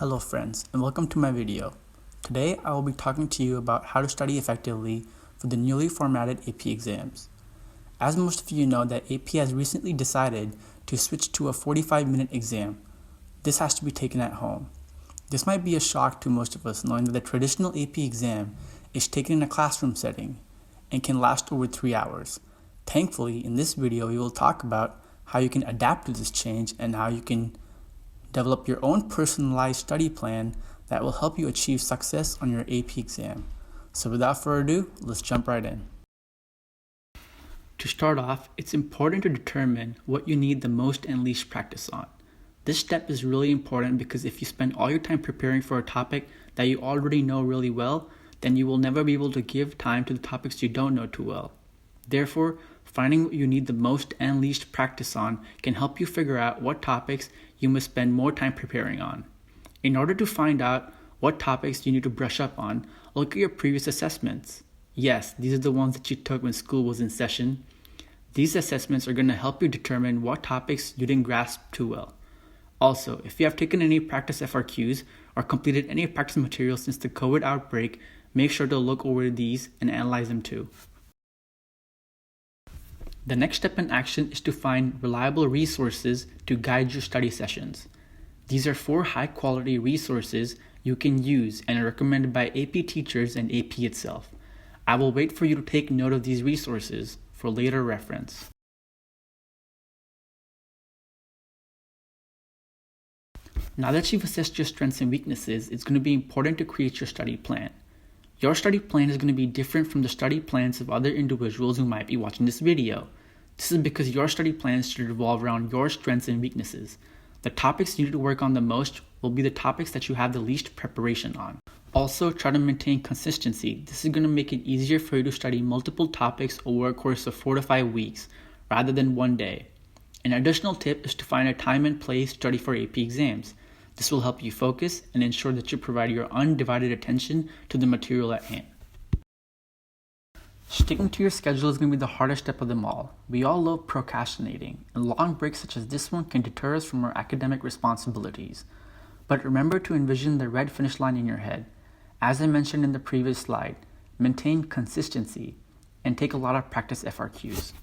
Hello friends, and welcome to my video. Today I will be talking to you about how to study effectively for the newly formatted AP exams. As most of you know, that AP has recently decided to switch to a 45-minute exam. This has to be taken at home. This might be a shock to most of us, knowing that the traditional AP exam is taken in a classroom setting and can last over 3 hours. Thankfully, in this video we will talk about how you can adapt to this change and how you can develop your own personalized study plan that will help you achieve success on your AP exam. So without further ado, let's jump right in. To start off, it's important to determine what you need the most and least practice on. This step is really important because if you spend all your time preparing for a topic that you already know really well, then you will never be able to give time to the topics you don't know too well. Therefore, finding what you need the most and least practice on can help you figure out what topics you must spend more time preparing on. In order to find out what topics you need to brush up on, look at your previous assessments. Yes, these are the ones that you took when school was in session. These assessments are going to help you determine what topics you didn't grasp too well. Also, if you have taken any practice FRQs or completed any practice material since the COVID outbreak, make sure to look over these and analyze them too. The next step in action is to find reliable resources to guide your study sessions. These are 4 high-quality resources you can use and are recommended by AP teachers and AP itself. I will wait for you to take note of these resources for later reference. Now that you've assessed your strengths and weaknesses, it's going to be important to create your study plan. Your study plan is going to be different from the study plans of other individuals who might be watching this video. This is because your study plans should revolve around your strengths and weaknesses. The topics you need to work on the most will be the topics that you have the least preparation on. Also, try to maintain consistency. This is going to make it easier for you to study multiple topics over a course of 4 to 5 weeks rather than one day. An additional tip is to find a time and place to study for AP exams. This will help you focus and ensure that you provide your undivided attention to the material at hand. Sticking to your schedule is going to be the hardest step of them all. We all love procrastinating, and long breaks such as this one can deter us from our academic responsibilities. But remember to envision the red finish line in your head. As I mentioned in the previous slide, maintain consistency and take a lot of practice FRQs.